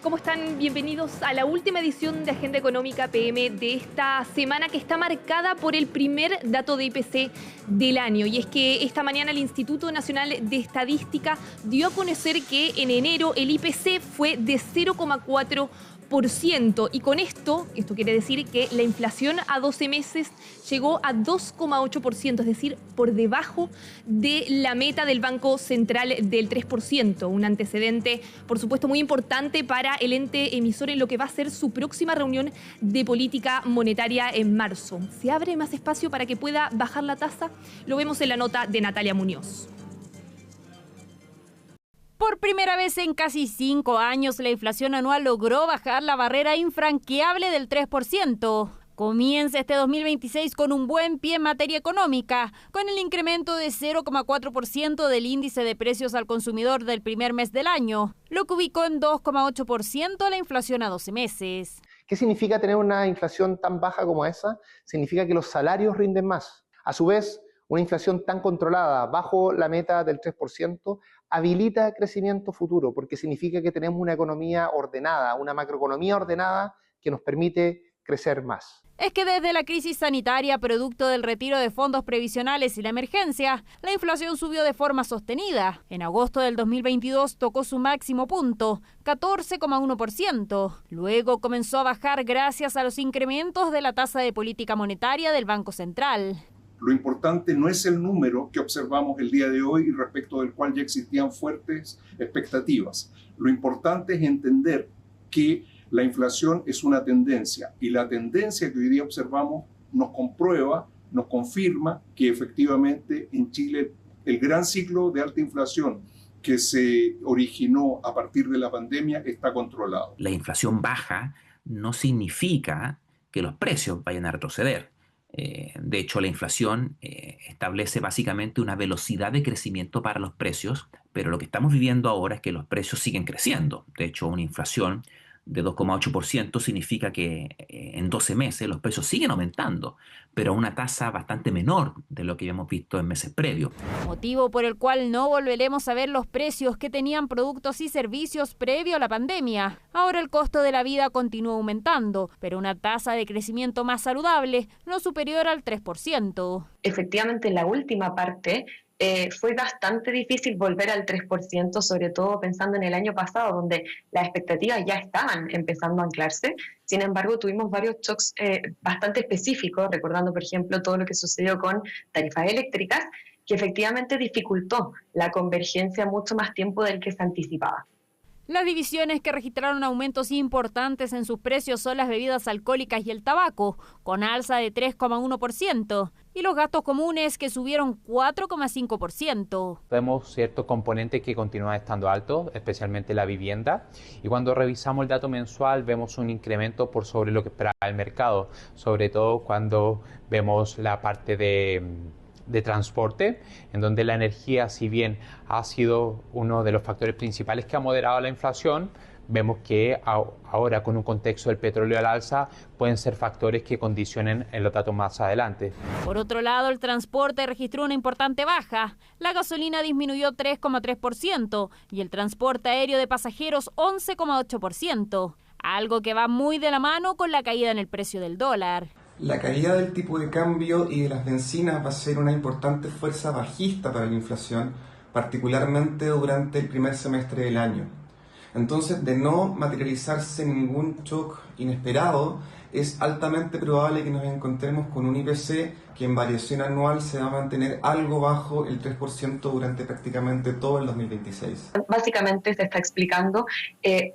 ¿Cómo están? Bienvenidos a la última edición de Agenda Económica PM de esta semana, que está marcada por el primer dato de IPC del año. Y es que esta mañana el Instituto Nacional de Estadística dio a conocer que en enero el IPC fue de 0,4%. Y con esto quiere decir que la inflación a 12 meses llegó a 2,8%, es decir, por debajo de la meta del Banco Central del 3%. Un antecedente, por supuesto, muy importante para el ente emisor en lo que va a ser su próxima reunión de política monetaria en marzo. ¿Se abre más espacio para que pueda bajar la tasa? Lo vemos en la nota de Natalia Muñoz. Por primera vez en casi 5 años, la inflación anual logró bajar la barrera infranqueable del 3%. Comienza este 2026 con un buen pie en materia económica, con el incremento de 0,4% del índice de precios al consumidor del primer mes del año, lo que ubicó en 2,8% la inflación a 12 meses. ¿Qué significa tener una inflación tan baja como esa? Significa que los salarios rinden más. A su vez, una inflación tan controlada, bajo la meta del 3%, habilita crecimiento futuro, porque significa que tenemos una economía ordenada, una macroeconomía ordenada que nos permite crecer más. Es que desde la crisis sanitaria, producto del retiro de fondos previsionales y la emergencia, la inflación subió de forma sostenida. En agosto del 2022 tocó su máximo punto, 14,1%. Luego comenzó a bajar gracias a los incrementos de la tasa de política monetaria del Banco Central. Lo importante no es el número que observamos el día de hoy y respecto del cual ya existían fuertes expectativas. Lo importante es entender que la inflación es una tendencia y la tendencia que hoy día observamos nos comprueba, nos confirma que efectivamente en Chile el gran ciclo de alta inflación que se originó a partir de la pandemia está controlado. La inflación baja no significa que los precios vayan a retroceder. De hecho, la inflación establece básicamente una velocidad de crecimiento para los precios, pero lo que estamos viviendo ahora es que los precios siguen creciendo. De hecho, una inflación de 2,8% significa que en 12 meses los precios siguen aumentando, pero a una tasa bastante menor de lo que habíamos visto en meses previos. Motivo por el cual no volveremos a ver los precios que tenían productos y servicios previo a la pandemia. Ahora el costo de la vida continúa aumentando, pero una tasa de crecimiento más saludable, no superior al 3%. Efectivamente, en la última parte fue bastante difícil volver al 3%, sobre todo pensando en el año pasado, donde las expectativas ya estaban empezando a anclarse. Sin embargo, tuvimos varios shocks bastante específicos, recordando, por ejemplo, todo lo que sucedió con tarifas eléctricas, que efectivamente dificultó la convergencia mucho más tiempo del que se anticipaba. Las divisiones que registraron aumentos importantes en sus precios son las bebidas alcohólicas y el tabaco, con alza de 3,1%, y los gastos comunes, que subieron 4,5%. Vemos ciertos componentes que continúan estando altos, especialmente la vivienda, y cuando revisamos el dato mensual vemos un incremento por sobre lo que esperaba el mercado, sobre todo cuando vemos la parte de transporte, en donde la energía, si bien ha sido uno de los factores principales que ha moderado la inflación, vemos que ahora, con un contexto del petróleo al alza, pueden ser factores que condicionen en los datos más adelante. Por otro lado, el transporte registró una importante baja. La gasolina disminuyó 3,3% y el transporte aéreo de pasajeros 11,8%, algo que va muy de la mano con la caída en el precio del dólar. La caída del tipo de cambio y de las bencinas va a ser una importante fuerza bajista para la inflación, particularmente durante el primer semestre del año. Entonces, de no materializarse ningún shock inesperado, es altamente probable que nos encontremos con un IPC que en variación anual se va a mantener algo bajo el 3% durante prácticamente todo el 2026. Básicamente se está explicando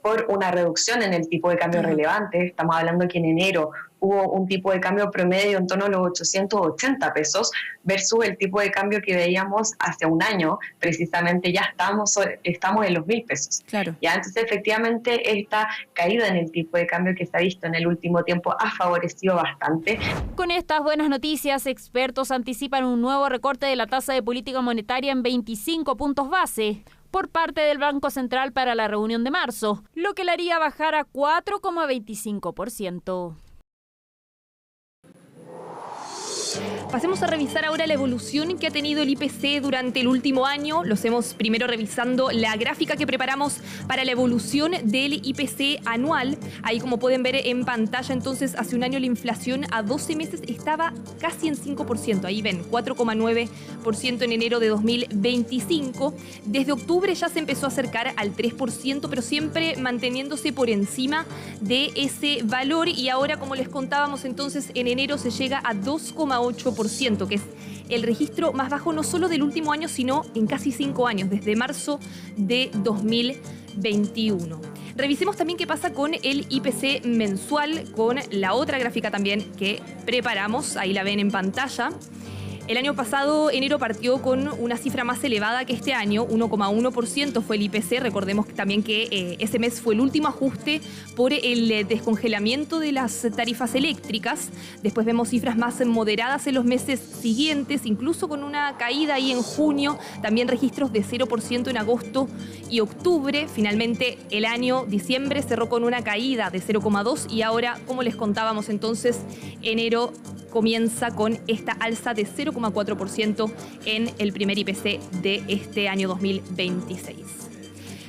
por una reducción en el tipo de cambio relevante. Estamos hablando que en enero hubo un tipo de cambio promedio en torno a los 880 pesos versus el tipo de cambio que veíamos hace un año. Precisamente ya estamos en los 1.000 pesos. Claro. Ya, entonces, efectivamente, esta caída en el tipo de cambio que se ha visto en el último tiempo ha favorecido bastante. Con estas buenas noticias, expertos anticipan un nuevo recorte de la tasa de política monetaria en 25 puntos base por parte del Banco Central para la reunión de marzo, lo que le haría bajar a 4,25%. Pasemos a revisar ahora la evolución que ha tenido el IPC durante el último año. Lo hacemos primero revisando la gráfica que preparamos para la evolución del IPC anual. Ahí, como pueden ver en pantalla, entonces hace un año la inflación a 12 meses estaba casi en 5%. Ahí ven, 4,9% en enero de 2025. Desde octubre ya se empezó a acercar al 3%, pero siempre manteniéndose por encima de ese valor. Y ahora, como les contábamos, entonces en enero se llega a 2,8%, que es el registro más bajo no solo del último año, sino en casi 5 años, desde marzo de 2021. Revisemos también qué pasa con el IPC mensual, con la otra gráfica también que preparamos, ahí la ven en pantalla. El año pasado, enero partió con una cifra más elevada que este año, 1,1% fue el IPC. Recordemos también que ese mes fue el último ajuste por el descongelamiento de las tarifas eléctricas. Después vemos cifras más moderadas en los meses siguientes, incluso con una caída ahí en junio, también registros de 0% en agosto y octubre. Finalmente, el año diciembre cerró con una caída de 0,2% y ahora, como les contábamos entonces, enero comienza con esta alza de 0,4% en el primer IPC de este año 2026.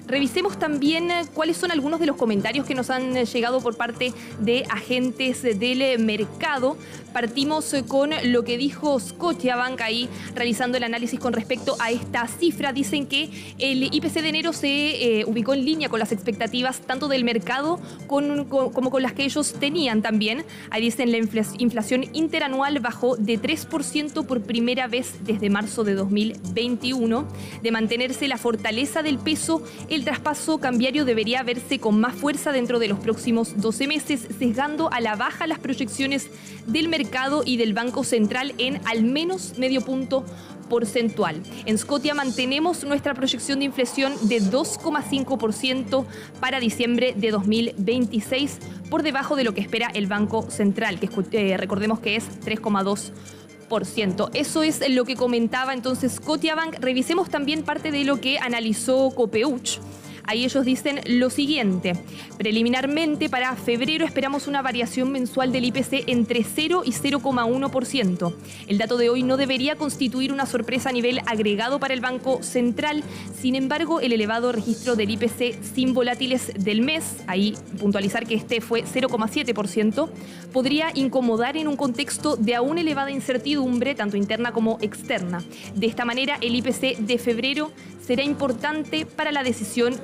Revisemos también cuáles son algunos de los comentarios que nos han llegado por parte de agentes del mercado. Partimos con lo que dijo Scotiabank ahí realizando el análisis con respecto a esta cifra. Dicen que el IPC de enero se ubicó en línea con las expectativas tanto del mercado como con las que ellos tenían también. Ahí dicen la inflación interanual bajó de 3% por primera vez desde marzo de 2021. De mantenerse la fortaleza del peso, el traspaso cambiario debería verse con más fuerza dentro de los próximos 12 meses, sesgando a la baja las proyecciones del mercado y del Banco Central en al menos medio punto porcentual. En Scotia mantenemos nuestra proyección de inflación de 2,5% para diciembre de 2026, por debajo de lo que espera el Banco Central, que recordemos que es 3,2%. Eso es lo que comentaba entonces Scotiabank. Revisemos también parte de lo que analizó Copeuch. Ahí ellos dicen lo siguiente: preliminarmente para febrero esperamos una variación mensual del IPC entre 0 y 0,1%. El dato de hoy no debería constituir una sorpresa a nivel agregado para el Banco Central. Sin embargo, el elevado registro del IPC sin volátiles del mes, ahí puntualizar que este fue 0,7%, podría incomodar en un contexto de aún elevada incertidumbre, tanto interna como externa. De esta manera, el IPC de febrero será importante para la decisión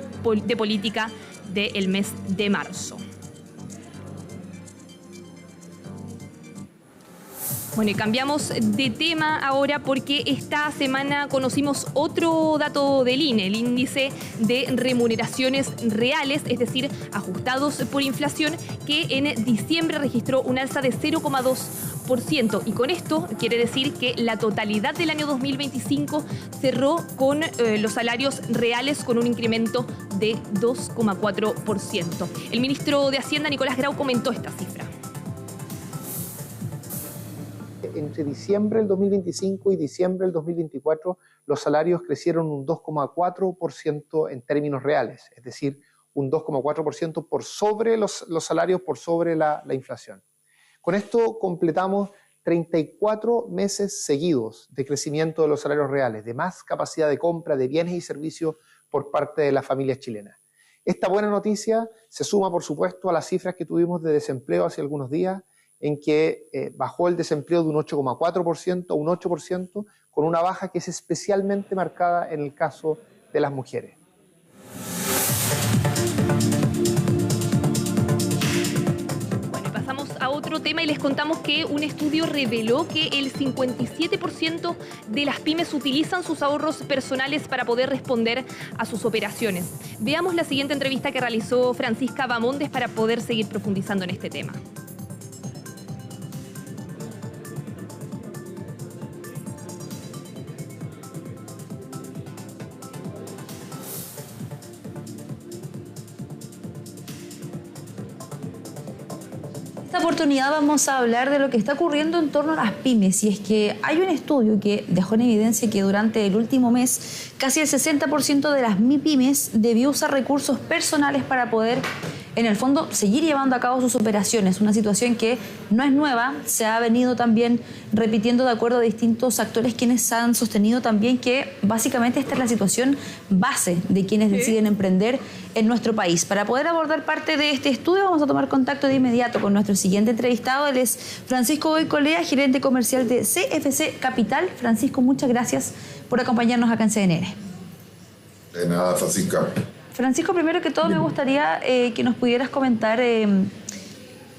de política del mes de marzo. Bueno, y cambiamos de tema ahora porque esta semana conocimos otro dato del INE, el índice de remuneraciones reales, es decir, ajustados por inflación, que en diciembre registró un alza de 0,2%. Y con esto quiere decir que la totalidad del año 2025 cerró con los salarios reales con un incremento de 2,4%. El ministro de Hacienda, Nicolás Grau, comentó esta cifra. Entre diciembre del 2025 y diciembre del 2024, los salarios crecieron un 2,4% en términos reales, es decir, un 2,4% por sobre los salarios, por sobre la inflación. Con esto completamos 34 meses seguidos de crecimiento de los salarios reales, de más capacidad de compra de bienes y servicios por parte de las familias chilenas. Esta buena noticia se suma, por supuesto, a las cifras que tuvimos de desempleo hace algunos días, en que bajó el desempleo de un 8,4% a un 8%, con una baja que es especialmente marcada en el caso de las mujeres. Bueno, y pasamos a otro tema y les contamos que un estudio reveló que el 57% de las pymes utilizan sus ahorros personales para poder responder a sus operaciones. Veamos la siguiente entrevista que realizó Francisca Bamondes para poder seguir profundizando en este tema. En esta oportunidad vamos a hablar de lo que está ocurriendo en torno a las pymes, y es que hay un estudio que dejó en evidencia que durante el último mes casi el 60% de las MIPYMES debió usar recursos personales para poder en el fondo seguir llevando a cabo sus operaciones. Una situación que no es nueva, se ha venido también repitiendo de acuerdo a distintos actores quienes han sostenido también que básicamente esta es la situación base de quienes deciden emprender en nuestro país. Para poder abordar parte de este estudio vamos a tomar contacto de inmediato con nuestro siguiente entrevistado. Él es Francisco Goicolea, gerente comercial de CFC Capital. Francisco, muchas gracias por acompañarnos acá en CNN. De nada, Francisca. Francisco, primero que todo me gustaría que nos pudieras comentar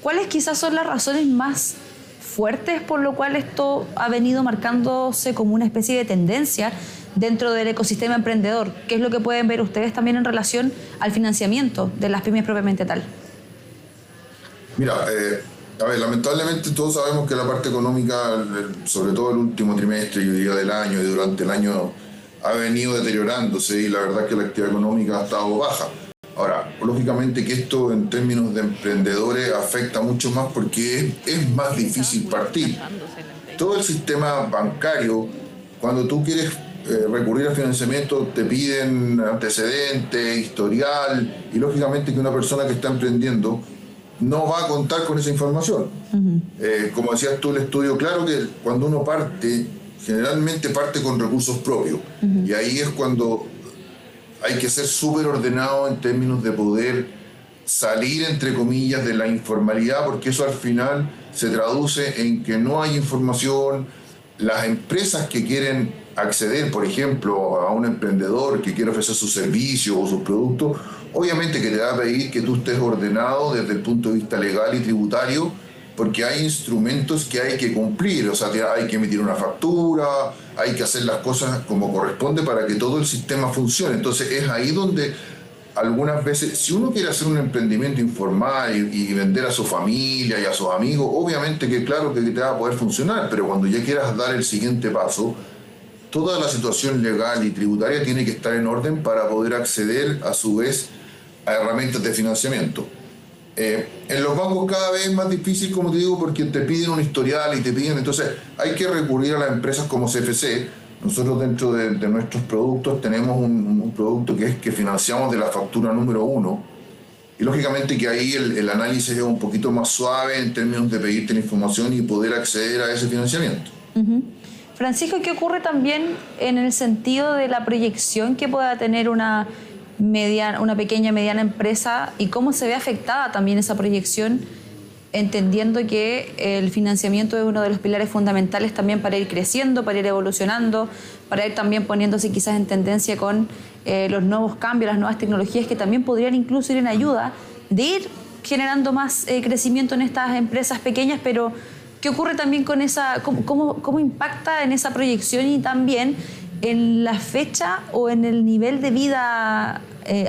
cuáles quizás son las razones más fuertes por lo cual esto ha venido marcándose como una especie de tendencia dentro del ecosistema emprendedor. ¿Qué es lo que pueden ver ustedes también en relación al financiamiento de las pymes propiamente tal? Mira, a ver, lamentablemente todos sabemos que la parte económica, sobre todo el último trimestre, yo diría, del año y durante el año, ha venido deteriorándose y la verdad es que la actividad económica ha estado baja. Ahora, lógicamente que esto en términos de emprendedores afecta mucho más porque es más difícil partir. Todo el sistema bancario, cuando tú quieres recurrir al financiamiento, te piden antecedentes, historial, y lógicamente que una persona que está emprendiendo no va a contar con esa información. Como decías tú, el estudio, claro que cuando uno parte, generalmente parte con recursos propios, y ahí es cuando hay que ser súper ordenado en términos de poder salir, entre comillas, de la informalidad, porque eso al final se traduce en que no hay información. Las empresas que quieren acceder, por ejemplo, a un emprendedor que quiere ofrecer sus servicios o sus productos, obviamente que te va a pedir que tú estés ordenado desde el punto de vista legal y tributario, porque hay instrumentos que hay que cumplir, o sea, hay que emitir una factura, hay que hacer las cosas como corresponde para que todo el sistema funcione. Entonces es ahí donde algunas veces, si uno quiere hacer un emprendimiento informal y vender a su familia y a sus amigos, obviamente que claro que te va a poder funcionar, pero cuando ya quieras dar el siguiente paso, toda la situación legal y tributaria tiene que estar en orden para poder acceder a su vez a herramientas de financiamiento. En los bancos cada vez es más difícil, como te digo, porque te piden un historial y te piden, entonces hay que recurrir a las empresas como CFC. Nosotros dentro de nuestros productos tenemos un producto que es que financiamos de la factura número 1, y lógicamente que ahí el análisis es un poquito más suave en términos de pedirte la información y poder acceder a ese financiamiento. Francisco, ¿qué ocurre también en el sentido de la proyección que pueda tener una pequeña, mediana empresa y cómo se ve afectada también esa proyección, entendiendo que el financiamiento es uno de los pilares fundamentales también para ir creciendo, para ir evolucionando, para ir también poniéndose quizás en tendencia con los nuevos cambios, las nuevas tecnologías que también podrían incluso ir en ayuda de ir generando más crecimiento en estas empresas pequeñas? Pero ¿qué ocurre también con esa, cómo impacta en esa proyección y también en la fecha o en el nivel de vida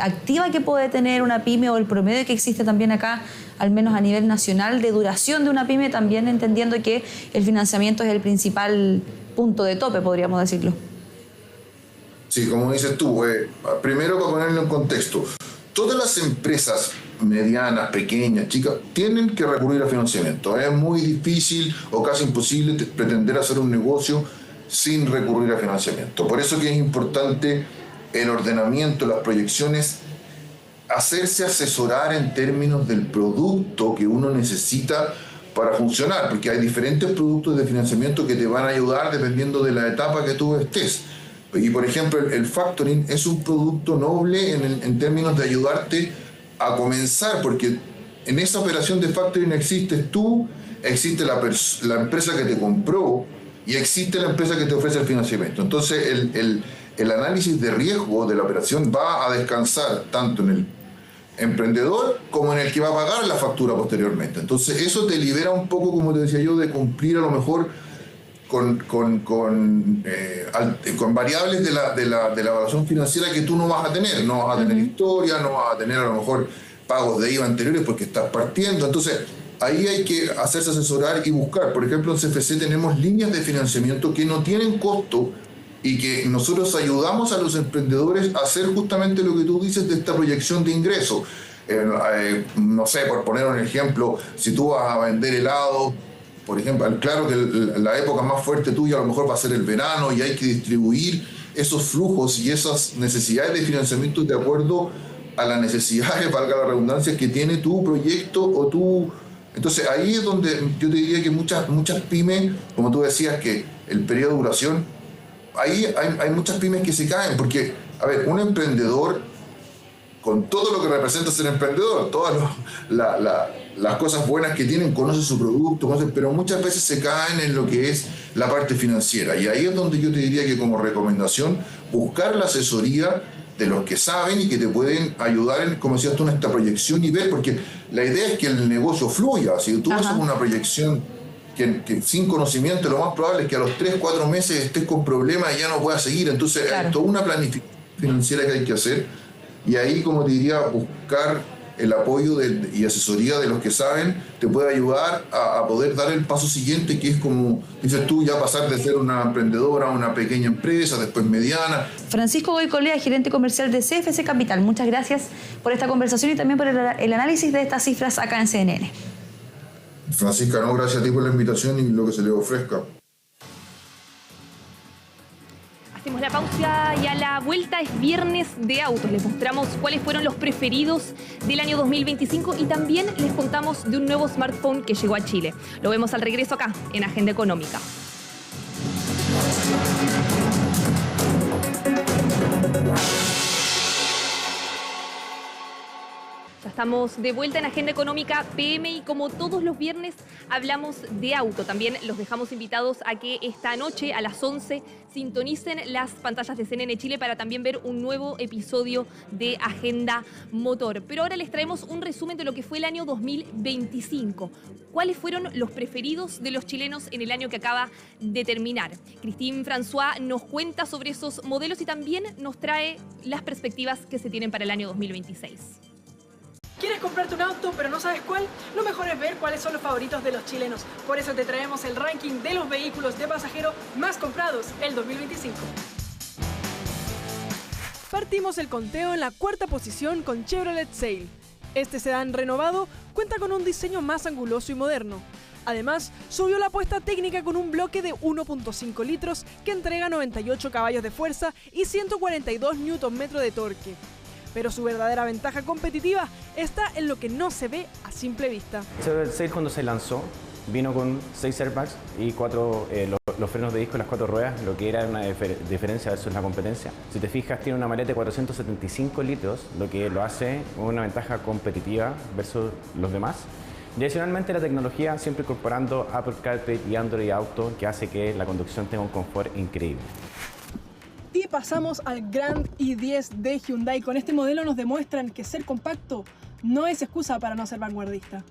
activa que puede tener una pyme, o el promedio que existe también acá, al menos a nivel nacional, de duración de una pyme, también entendiendo que el financiamiento es el principal punto de tope, podríamos decirlo? Sí, como dices tú, primero para ponerlo en contexto, todas las empresas medianas, pequeñas, chicas, tienen que recurrir al financiamiento. Es muy difícil o casi imposible pretender hacer un negocio sin recurrir al financiamiento. Por eso que es importante el ordenamiento, las proyecciones, hacerse asesorar en términos del producto que uno necesita para funcionar, porque hay diferentes productos de financiamiento que te van a ayudar dependiendo de la etapa que tú estés. Y por ejemplo, el factoring es un producto noble en términos de ayudarte a comenzar, porque en esa operación de factoring existes tú, existe la empresa que te compró y existe la empresa que te ofrece el financiamiento. Entonces el análisis de riesgo de la operación va a descansar tanto en el emprendedor como en el que va a pagar la factura posteriormente. Entonces eso te libera un poco, como te decía yo, de cumplir a lo mejor con variables de la evaluación financiera que tú no vas a tener. No vas a tener historia, no vas a tener a lo mejor pagos de IVA anteriores porque estás partiendo. Entonces ahí hay que hacerse asesorar y buscar. Por ejemplo, en CFC tenemos líneas de financiamiento que no tienen costo y que nosotros ayudamos a los emprendedores a hacer justamente lo que tú dices de esta proyección de ingresos. No sé, por poner un ejemplo, si tú vas a vender helado, por ejemplo, claro que la época más fuerte tuya a lo mejor va a ser el verano y hay que distribuir esos flujos y esas necesidades de financiamiento de acuerdo a las necesidades, valga la redundancia, que tiene tu proyecto o tu... Entonces ahí es donde yo te diría que muchas pymes, como tú decías, que el periodo de duración, ahí hay muchas pymes que se caen, porque, a ver, un emprendedor, con todo lo que representa ser emprendedor, todas las cosas buenas que tienen, conoce su producto, pero muchas veces se caen en lo que es la parte financiera. Y ahí es donde yo te diría que como recomendación, buscar la asesoría de los que saben y que te pueden ayudar en, como decías tú, en esta proyección y ver, porque la idea es que el negocio fluya. Si tú haces una proyección que sin conocimiento, lo más probable es que a los 3-4 meses estés con problemas y ya no puedas seguir. Entonces hay toda una planificación financiera que hay que hacer, y ahí, como te diría, buscar el apoyo y asesoría de los que saben te puede ayudar a poder dar el paso siguiente, que es, como dices tú, ya pasar de ser una emprendedora a una pequeña empresa, después mediana. Francisco Goicolea, gerente comercial de CFC Capital, muchas gracias por esta conversación y también por el análisis de estas cifras acá en CNN. Francisca, no, gracias a ti por la invitación y lo que se le ofrezca. Hacemos la pausa y a la vuelta es Viernes de Autos. Les mostramos cuáles fueron los preferidos del año 2025 y también les contamos de un nuevo smartphone que llegó a Chile. Lo vemos al regreso acá en Agenda Económica. Ya estamos de vuelta en Agenda Económica PM y como todos los viernes hablamos de auto. También los dejamos invitados a que esta noche a las 11 sintonicen las pantallas de CNN Chile para también ver un nuevo episodio de Agenda Motor. Pero ahora les traemos un resumen de lo que fue el año 2025. ¿Cuáles fueron los preferidos de los chilenos en el año que acaba de terminar? Christine François nos cuenta sobre esos modelos y también nos trae las perspectivas que se tienen para el año 2026. ¿Quieres comprarte un auto pero no sabes cuál? Lo mejor es ver cuáles son los favoritos de los chilenos. Por eso te traemos el ranking de los vehículos de pasajero más comprados el 2025. Partimos el conteo en la cuarta posición con Chevrolet Sail. Este sedán renovado cuenta con un diseño más anguloso y moderno. Además, subió la apuesta técnica con un bloque de 1.5 litros que entrega 98 caballos de fuerza y 142 Nm de torque. Pero su verdadera ventaja competitiva está en lo que no se ve a simple vista. Chevrolet Sail, cuando se lanzó, vino con 6 airbags y los frenos de disco en las 4 ruedas, lo que era una diferencia versus la competencia. Si te fijas, tiene una maleta de 475 litros, lo que lo hace una ventaja competitiva versus los demás. Y adicionalmente la tecnología siempre incorporando Apple CarPlay y Android Auto, que hace que la conducción tenga un confort increíble. Y pasamos al Grand i10 de Hyundai. Con este modelo nos demuestran que ser compacto no es excusa para no ser vanguardista.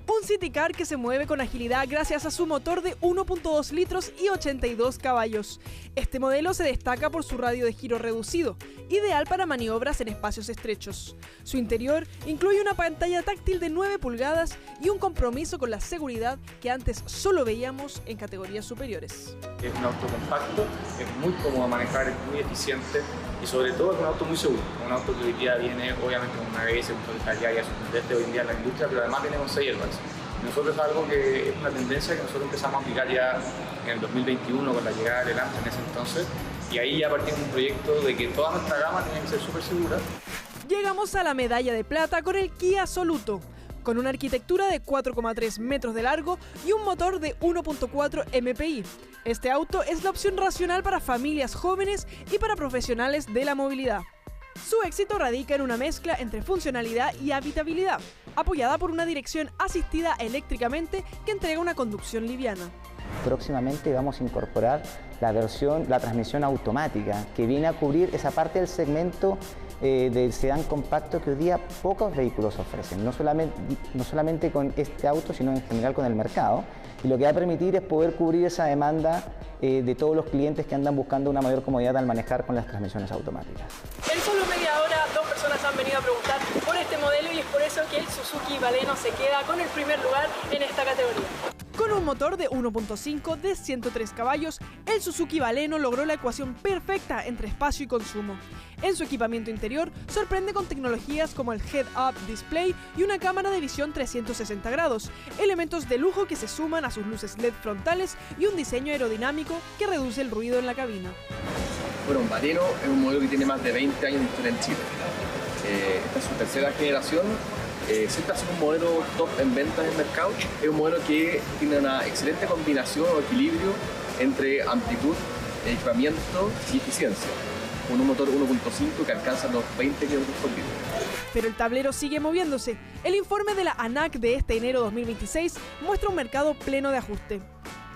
Un City Car que se mueve con agilidad gracias a su motor de 1.2 litros y 82 caballos. Este modelo se destaca por su radio de giro reducido, ideal para maniobras en espacios estrechos. Su interior incluye una pantalla táctil de 9 pulgadas y un compromiso con la seguridad que antes solo veíamos en categorías superiores. Es un auto compacto, es muy cómodo de manejar, es muy eficiente y sobre todo es un auto muy seguro. Un auto que hoy día viene obviamente con una ABS, un motor de calidad ya sorprendente hoy en día en la industria, pero además viene con 6 airbags. Nosotros es algo que es una tendencia que nosotros empezamos a aplicar ya en el 2021 con la llegada del Elantra en ese entonces, y ahí ya partimos un proyecto de que toda nuestra gama tiene que ser súper segura. Llegamos a la medalla de plata con el Kia Soluto, con una arquitectura de 4,3 metros de largo y un motor de 1.4 MPI. Este auto es la opción racional para familias jóvenes y para profesionales de la movilidad. Su éxito radica en una mezcla entre funcionalidad y habitabilidad, apoyada por una dirección asistida eléctricamente que entrega una conducción liviana. Próximamente vamos a incorporar la transmisión automática, que viene a cubrir esa parte del segmento del sedán compacto que hoy día pocos vehículos ofrecen, no solamente con este auto, sino en general con el mercado. Y lo que va a permitir es poder cubrir esa demanda de todos los clientes que andan buscando una mayor comodidad al manejar con las transmisiones automáticas. En solo media hora, 2 personas han venido a preguntar por este modelo y es por eso que el Suzuki Baleno se queda con el primer lugar en esta categoría. Con un motor de 1.5 de 103 caballos, el Suzuki Baleno logró la ecuación perfecta entre espacio y consumo. En su equipamiento interior, sorprende con tecnologías como el Head-Up Display y una cámara de visión 360 grados, elementos de lujo que se suman a sus luces LED frontales y un diseño aerodinámico que reduce el ruido en la cabina. Bueno, un Baleno es un modelo que tiene más de 20 años de historia en Chile. esta es su tercera generación. Siempre ha sido un modelo top en ventas en el mercado. Es un modelo que tiene una excelente combinación o equilibrio entre amplitud, equipamiento y eficiencia, con un motor 1.5 que alcanza los 20 km por litro. Pero el tablero sigue moviéndose. El informe de la ANAC de este enero 2026 muestra un mercado pleno de ajuste.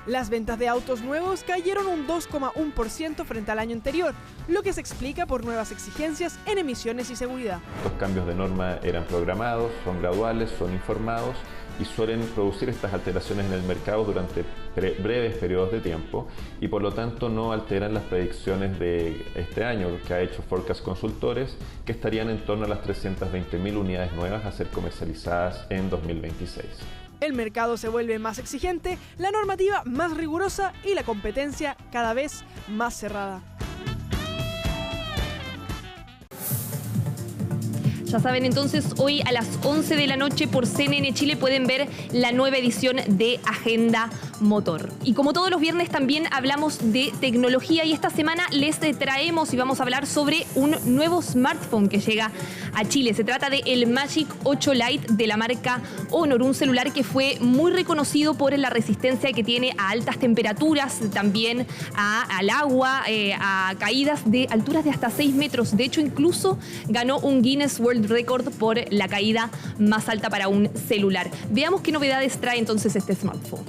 Las ventas de autos nuevos cayeron un 2,1% frente al año anterior, lo que se explica por nuevas exigencias en emisiones y seguridad. Los cambios de norma eran programados, son graduales, son informados y suelen producir estas alteraciones en el mercado durante breves periodos de tiempo y por lo tanto no alteran las predicciones de este año que ha hecho Forecast Consultores, que estarían en torno a las 320.000 unidades nuevas a ser comercializadas en 2026. El mercado se vuelve más exigente, la normativa más rigurosa y la competencia cada vez más cerrada. Ya saben, entonces hoy a las 11 de la noche por CNN Chile pueden ver la nueva edición de Agenda Motor. Y como todos los viernes también hablamos de tecnología y esta semana les traemos y vamos a hablar sobre un nuevo smartphone que llega a Chile. Se trata de el Magic 8 Lite de la marca Honor, un celular que fue muy reconocido por la resistencia que tiene a altas temperaturas, también al agua, a caídas de alturas de hasta 6 metros. De hecho, incluso ganó un Guinness World Record por la caída más alta para un celular. Veamos qué novedades trae entonces este smartphone.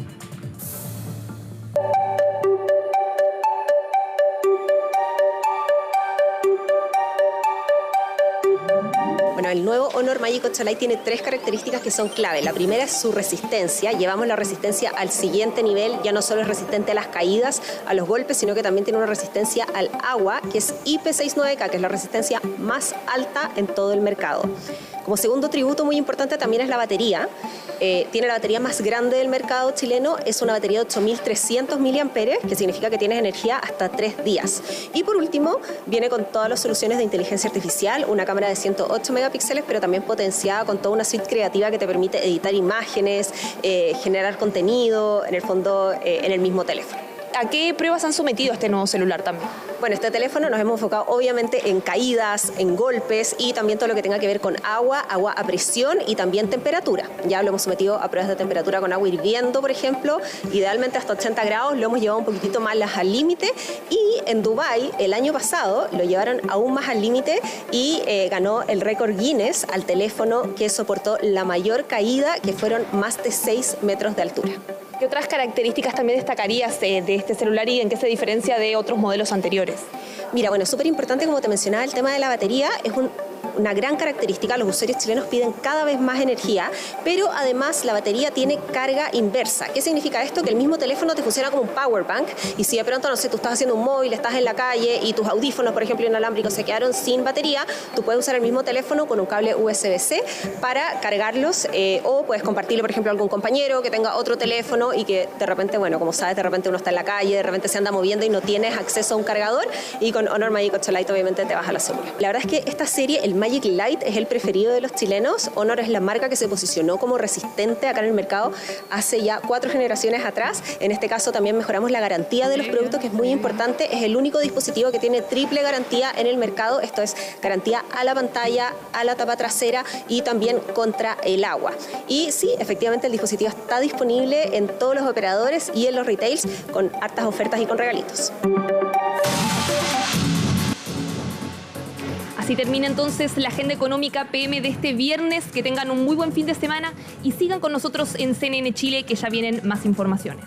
Bueno, el nuevo Honor Magic 8 Lite tiene 3 características que son clave. La primera es su resistencia. Llevamos la resistencia al siguiente nivel. Ya no solo es resistente a las caídas, a los golpes, sino que también tiene una resistencia al agua, que es IP69K, que es la resistencia más alta en todo el mercado. Como segundo tributo muy importante también es la batería. Tiene la batería más grande del mercado chileno. Es una batería de 8.300 mAh, que significa que tienes energía hasta 3 días. Y por último, viene con todas las soluciones de inteligencia artificial, una cámara de 108 megapíxeles, pero también potenciada con toda una suite creativa que te permite editar imágenes, generar contenido, en el fondo, en el mismo teléfono. ¿A qué pruebas han sometido este nuevo celular también? Bueno, este teléfono nos hemos enfocado obviamente en caídas, en golpes y también todo lo que tenga que ver con agua a presión y también temperatura. Ya lo hemos sometido a pruebas de temperatura con agua hirviendo, por ejemplo, idealmente hasta 80 grados, lo hemos llevado un poquitito más al límite y en Dubái el año pasado lo llevaron aún más al límite y ganó el récord Guinness al teléfono que soportó la mayor caída, que fueron más de 6 metros de altura. ¿Qué otras características también destacarías de este celular y en qué se diferencia de otros modelos anteriores? Mira, bueno, súper importante, como te mencionaba, el tema de la batería es una gran característica. Los usuarios chilenos piden cada vez más energía, pero además la batería tiene carga inversa. ¿Qué significa esto? Que el mismo teléfono te funciona como un power bank y si de pronto, no sé, tú estás haciendo un móvil, estás en la calle y tus audífonos, por ejemplo, inalámbricos se quedaron sin batería, tú puedes usar el mismo teléfono con un cable USB-C para cargarlos o puedes compartirlo, por ejemplo, a algún compañero que tenga otro teléfono y que de repente, bueno, como sabes, de repente uno está en la calle, de repente se anda moviendo y no tienes acceso a un cargador, y con Honor Magic 8 Lite obviamente te vas a la segura. La verdad es que esta serie, el Magic Lite, es el preferido de los chilenos. Honor es la marca que se posicionó como resistente acá en el mercado hace ya 4 generaciones atrás. En este caso también mejoramos la garantía de los productos, que es muy importante. Es el único dispositivo que tiene triple garantía en el mercado. Esto es garantía a la pantalla, a la tapa trasera y también contra el agua. Y sí, efectivamente el dispositivo está disponible en todos los operadores y en los retails con hartas ofertas y con regalitos. Así termina entonces la agenda económica PM de este viernes. Que tengan un muy buen fin de semana y sigan con nosotros en CNN Chile, que ya vienen más informaciones.